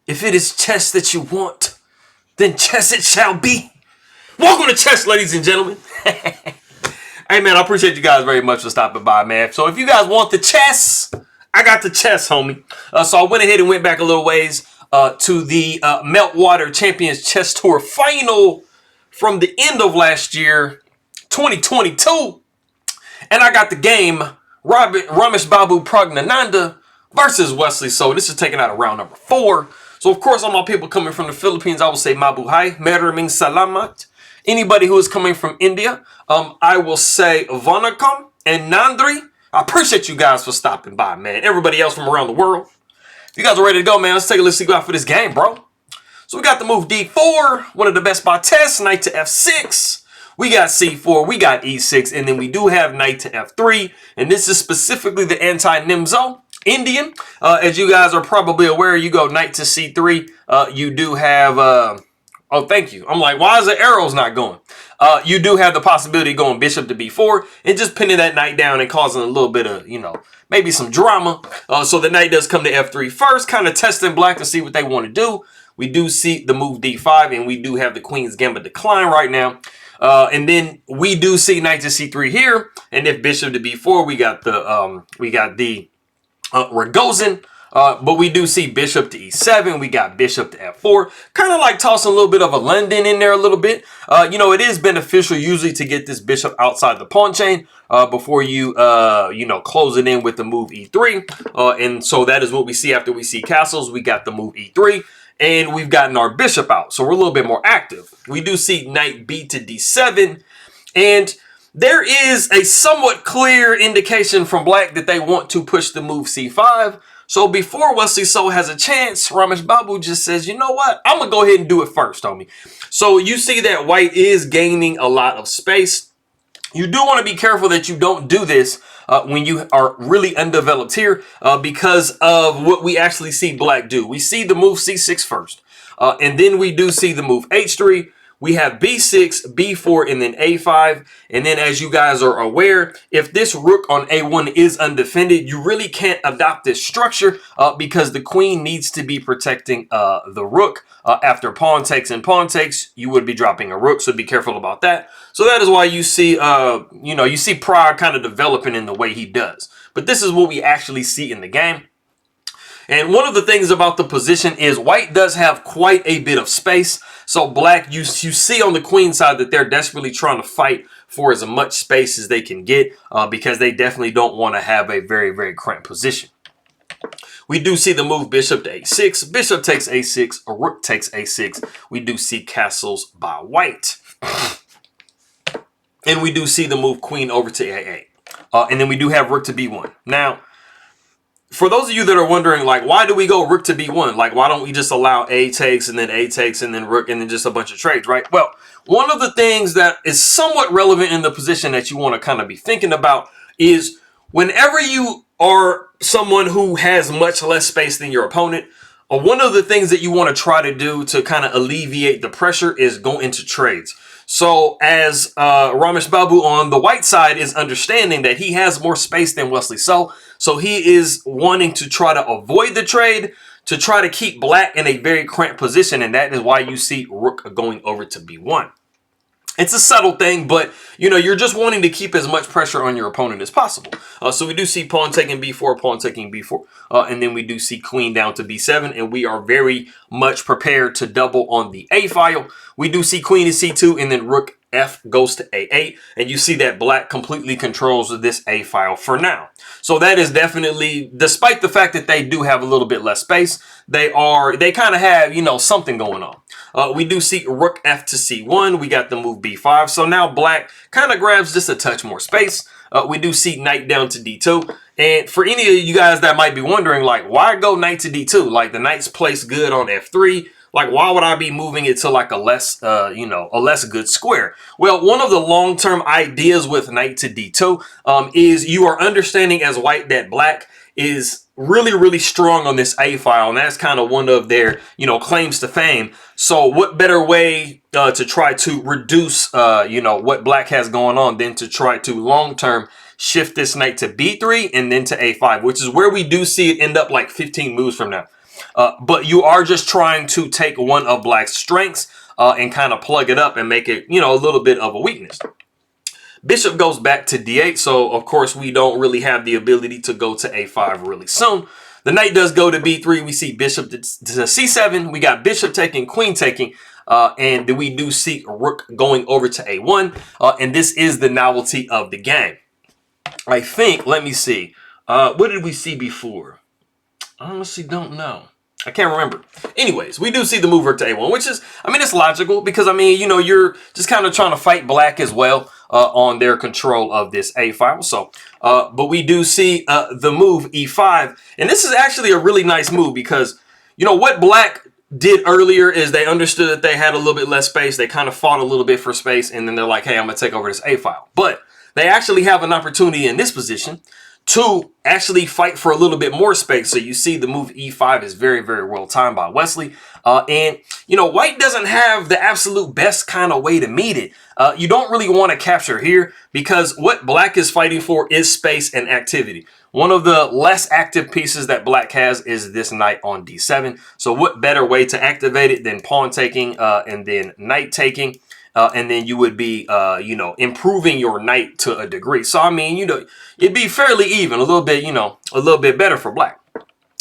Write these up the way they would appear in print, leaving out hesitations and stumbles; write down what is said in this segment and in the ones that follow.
If it is chess that you want, then chess it shall be. Welcome to chess, ladies and gentlemen. Hey, man, I appreciate you guys very much for stopping by, man. So if you guys want the chess, I got the chess, homie. So I went ahead and went back a little ways to the Meltwater Champions Chess Tour final from the end of last year, 2022. And I got the game Rameshbabu Praggnanandhaa versus Wesley So. This is taken out of round number 4. So, of course, all my people coming from the Philippines, I will say Mabuhay, Maraming Salamat. Anybody who is coming from India, I will say Vanakkam and Nandri. I appreciate you guys for stopping by, man. Everybody else from around the world. If you guys are ready to go, man, let's take a look see out for this game, bro. So we got the move D4, one of the best by tests, knight to F6. We got C4, we got E6, and then we do have knight to F3. And this is specifically the anti-Nimzo Indian. As you guys are probably aware, you go knight to C3. You do have... Oh, thank you. I'm like, why is the arrows not going? You do have the possibility of going bishop to B4 and just pinning that knight down and causing a little bit of, you know, maybe some drama. So the knight does come to F3 first, kind of testing black to see what they want to do. We do see the move D5, and we do have the queen's gambit decline right now. And then we do see knight to C3 here, and if bishop to B4, we got the Rogozin. But we do see bishop to E7. We got bishop to F4. Kind of like tossing a little bit of a London in there a little bit. You know, it is beneficial usually to get this bishop outside the pawn chain before you, you know, close it in with the move E3. And so that is what we see after we see castles. We got the move E3. And we've gotten our bishop out. So we're a little bit more active. We do see knight B to D7. And there is a somewhat clear indication from black that they want to push the move C5. So before Wesley So has a chance, Rameshbabu just says, you know what? I'm going to go ahead and do it first, homie. So you see that white is gaining a lot of space. You do want to be careful that you don't do this when you are really undeveloped here because of what we actually see black do. We see the move C6 first, and then we do see the move H3. We have B6, B4, and then A5. And then as you guys are aware, if this rook on A1 is undefended, you really can't adopt this structure because the queen needs to be protecting the rook. After pawn takes and pawn takes, you would be dropping a rook, so be careful about that. So that is why you see, you know, you see Pragg kind of developing in the way he does. But this is what we actually see in the game. And one of the things about the position is white does have quite a bit of space. So black, you see on the queen side that they're desperately trying to fight for as much space as they can get because they definitely don't want to have a very, very cramped position. We do see the move bishop to A6. Bishop takes A6. A rook takes A6. We do see castles by white. And we do see the move queen over to A8. And then we do have rook to B1. Now, for those of you that are wondering, like, why do we go rook to B1? Like, why don't we just allow A takes and then rook and then just a bunch of trades, right? Well, one of the things that is somewhat relevant in the position that you want to kind of be thinking about is whenever you are someone who has much less space than your opponent, one of the things that you want to try to do to kind of alleviate the pressure is go into trades. So as Rameshbabu on the white side is understanding that he has more space than Wesley So he is wanting to try to avoid the trade to try to keep black in a very cramped position. And that is why you see rook going over to B1. It's a subtle thing, but, you know, you're just wanting to keep as much pressure on your opponent as possible. So we do see pawn taking B4, pawn taking B4, and then we do see queen down to B7, and we are very much prepared to double on the A file. We do see queen to C2, and then rook F goes to A8, and you see that black completely controls this A file for now. So that is definitely, despite the fact that they do have a little bit less space, they kind of have, you know, something going on. We do see rook F to C1. We got the move B5. So now black kind of grabs just a touch more space. We do see knight down to D2. And for any of you guys that might be wondering, like, why go knight to D2? Like, the knight's placed good on F3. Like, why would I be moving it to like a less, you know, a less good square? Well, one of the long-term ideas with knight to D2 is you are understanding as white that black is really strong on this A file, and that's kind of one of their, you know, claims to fame. So what better way to try to reduce, you know, what black has going on than to try to long-term shift this knight to B3 and then to A5, which is where we do see it end up like 15 moves from now. But you are just trying to take one of black's strengths and kind of plug it up and make it, you know, a little bit of a weakness. Bishop goes back to d8, so of course we don't really have the ability to go to a5 really soon. The knight does go to b3. We see bishop to c7. We got bishop taking, queen taking, and we do see rook going over to a1. And this is the novelty of the game. I think, let me see. What did we see before? I honestly don't know. I can't remember. Anyways, we do see the move rook to a1, which is, I mean, it's logical because, I mean, you know, you're just kind of trying to fight black as well on their control of this a file. So, but we do see the move e5. And this is actually a really nice move because, you know, what black did earlier is they understood that they had a little bit less space. They kind of fought a little bit for space. And then they're like, hey, I'm going to take over this a file. But they actually have an opportunity in this position to actually fight for a little bit more space. So you see the move e5 is very, very well timed by Wesley. And, you know, white doesn't have the absolute best kind of way to meet it. You don't really want to capture here because what black is fighting for is space and activity. One of the less active pieces that black has is this knight on d7. So what better way to activate it than pawn taking and then knight taking? And then you would be, you know, improving your knight to a degree. So, I mean, you know, it'd be fairly even, a little bit, you know, a little bit better for black.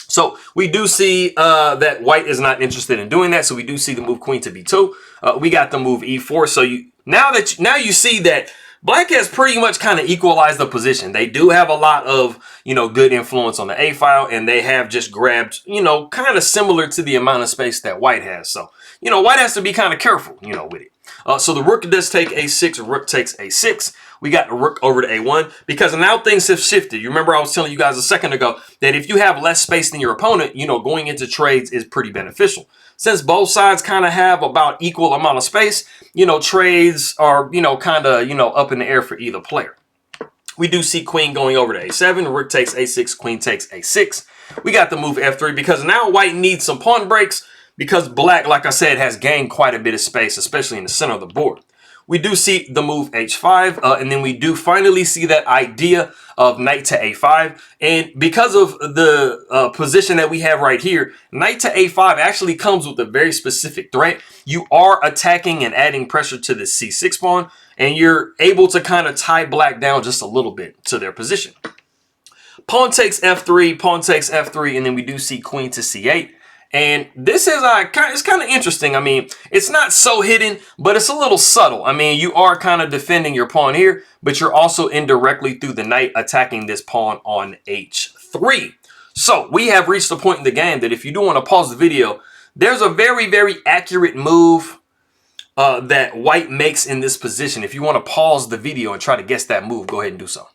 So we do see that white is not interested in doing that. So we do see the move queen to b2. We got the move e4. So now you see that black has pretty much kind of equalized the position. They do have a lot of, you know, good influence on the a file, and they have just grabbed, you know, kind of similar to the amount of space that white has. So, you know, white has to be kind of careful, you know, with it. So the rook does take a6, rook takes a6. We got the rook over to a1 because now things have shifted. You remember I was telling you guys a second ago that if you have less space than your opponent, you know, going into trades is pretty beneficial. Since both sides kind of have about equal amount of space, you know, trades are, you know, kind of, you know, up in the air for either player. We do see queen going over to a7, rook takes a6, queen takes a6. We got the move f3 because now white needs some pawn breaks because black, like I said, has gained quite a bit of space, especially in the center of the board. We do see the move h5, and then we do finally see that idea of knight to a5. And because of the position that we have right here, knight to a5 actually comes with a very specific threat. You are attacking and adding pressure to the c6 pawn, and you're able to kind of tie black down just a little bit to their position. Pawn takes f3, pawn takes f3, and then we do see queen to c8. And this is it's kind of interesting. I mean, it's not so hidden, but it's a little subtle. I mean, you are kind of defending your pawn here, but you're also indirectly through the knight attacking this pawn on h3. So we have reached the point in the game that if you do want to pause the video, there's a very, very accurate move that white makes in this position. If you want to pause the video and try to guess that move, go ahead and do so.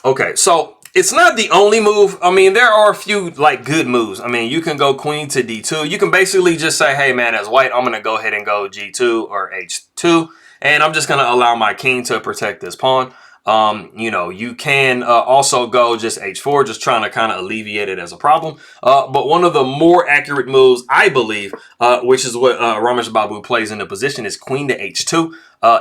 Okay, so it's not the only move. I mean, there are a few like good moves. I mean, you can go queen to d2. You can basically just say, hey man, as white, I'm going to go ahead and go g2 or h2. And I'm just going to allow my king to protect this pawn. You know, you can also go just h4, just trying to kind of alleviate it as a problem. But one of the more accurate moves, I believe, which is what Rameshbabu plays in the position, is queen to h2.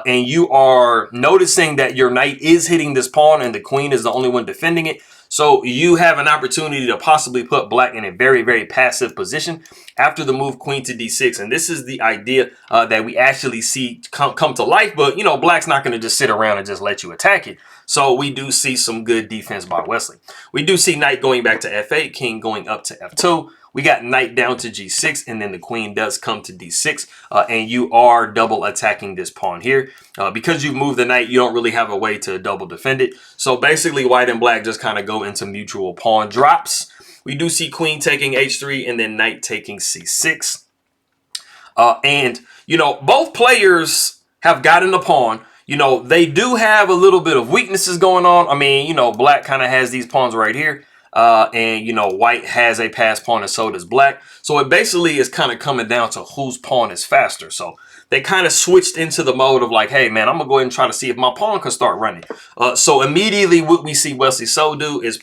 And you are noticing that your knight is hitting this pawn and the queen is the only one defending it. So you have an opportunity to possibly put black in a very, very passive position after the move queen to d6. And this is the idea that we actually see come to life. But, you know, black's not going to just sit around and just let you attack it. So we do see some good defense by Wesley. We do see knight going back to f8, king going up to f2. We got knight down to g6, and then the queen does come to d6, and you are double attacking this pawn here. Because you've moved the knight, you don't really have a way to double defend it. So basically, white and black just kind of go into mutual pawn drops. We do see queen taking h3, and then knight taking c6. And, you know, both players have gotten the pawn. You know, they do have a little bit of weaknesses going on. I mean, you know, black kind of has these pawns right here. And, you know, white has a passed pawn and so does black. So it basically is kind of coming down to whose pawn is faster. So they kind of switched into the mode of like, hey, man, I'm going to go ahead and try to see if my pawn can start running. So immediately what we see Wesley So do is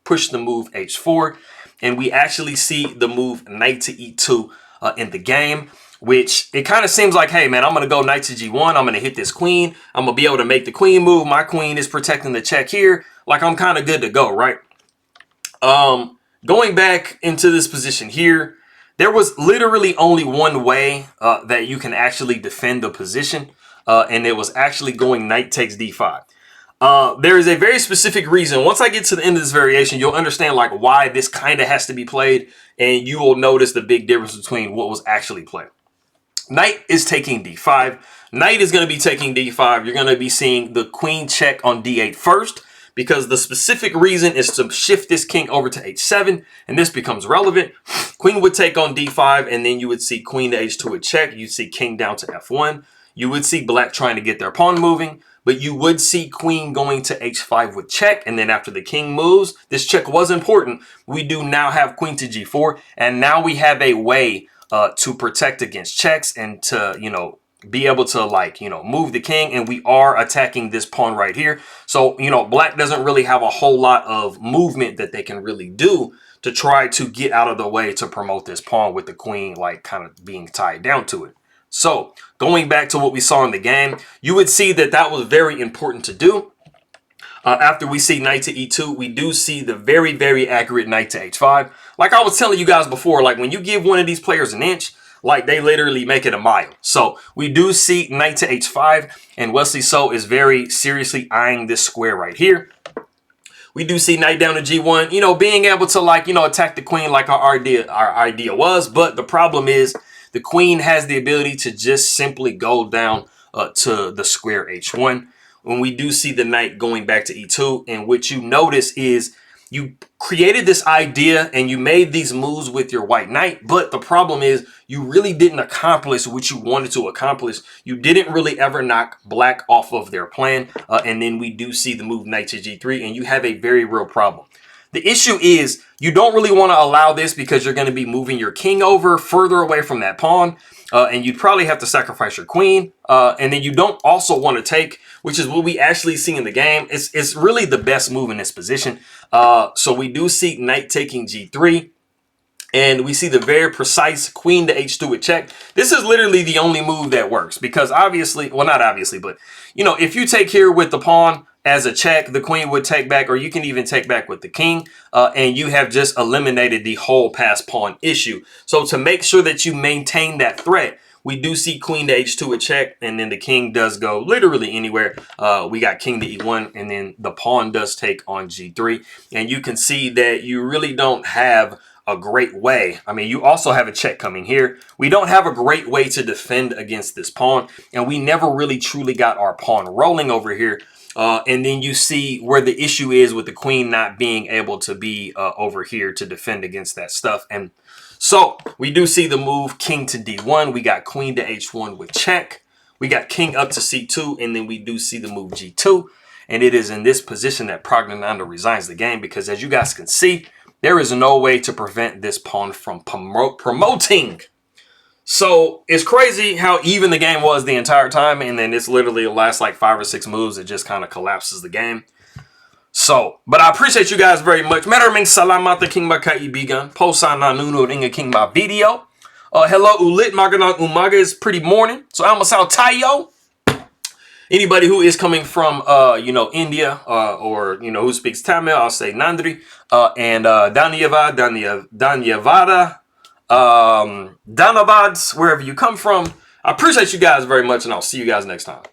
push the move h4. And we actually see the move knight to e2 in the game, which it kind of seems like, hey, man, I'm going to go knight to g1. I'm going to hit this queen. I'm going to be able to make the queen move. My queen is protecting the check here. like I'm kind of good to go, right? Going back into this position here, there was literally only one way that you can actually defend the position, and it was actually going knight takes d5. There is a very specific reason. Once I get to the end of this variation, you'll understand like why this kind of has to be played, and you will notice the big difference between what was actually played. Knight is taking d5. Knight is going to be taking d5. You're going to be seeing the queen check on d8 first, because the specific reason is to shift this king over to h7, and this becomes relevant. Queen would take on d5, and then you would see queen to h2 would check. You'd see king down to f1. You would see black trying to get their pawn moving, but you would see queen going to h5 with check, and then after the king moves, this check was important. We do now have queen to g4, and now we have a way to protect against checks and to, you know, be able to, like, you know, move the king, and we are attacking this pawn right here. So, you know, black doesn't really have a whole lot of movement that they can really do to try to get out of the way to promote this pawn with the queen, like, kind of being tied down to it. So going back to what we saw in the game, you would see that that was very important to do. After we see knight to e2, we do see the very, very accurate knight to h5. Like I was telling you guys before, like when you give one of these players an inch, like they literally make it a mile. So we do see knight to h5, and Wesley So is very seriously eyeing this square right here. We do see knight down to g1, you know, being able to, like, you know, attack the queen like our idea was. But the problem is the queen has the ability to just simply go down to the square h1. When we do see the knight going back to e2, and what you notice is you created this idea and you made these moves with your white knight, but the problem is you really didn't accomplish what you wanted to accomplish. You didn't really ever knock black off of their plan, and then we do see the move knight to g3, and you have a very real problem. The issue is you don't really want to allow this because you're going to be moving your king over further away from that pawn, and you'd probably have to sacrifice your queen, and then you don't also want to take, which is what we actually see in the game. It's really the best move in this position. So we do see knight taking g3, and we see the very precise queen to h2 with check. This is literally the only move that works, because obviously, well, not obviously, but, you know, if you take here with the pawn as a check, the queen would take back, or you can even take back with the king, and you have just eliminated the whole pass pawn issue. So to make sure that you maintain that threat, we do see queen to h2 with check, and then the king does go literally anywhere. We got king to e1, and then the pawn does take on g3. And you can see that you really don't have a great way. I mean, you also have a check coming here. We don't have a great way to defend against this pawn, and we never really truly got our pawn rolling over here. And then you see where the issue is with the queen not being able to be over here to defend against that stuff. And so we do see the move king to d1. We got queen to h1 with check. We got king up to c2, and then we do see the move g2. And it is in this position that Praggnanandhaa resigns the game, because as you guys can see, there is no way to prevent this pawn from promoting. So it's crazy how even the game was the entire time, and then it's literally the last like 5 or 6 moves. It just kind of collapses the game. So, but I appreciate you guys very much. Maraming salamat na king kaibigan. Po sana nunod ng king video. Hello ulit, magandang umaga is pretty morning. So almasal tayo. Anybody who is coming from you know, India, or you know, who speaks Tamil, I'll say Nandri, and Danyavada, Dhanavads, wherever you come from. I appreciate you guys very much, and I'll see you guys next time.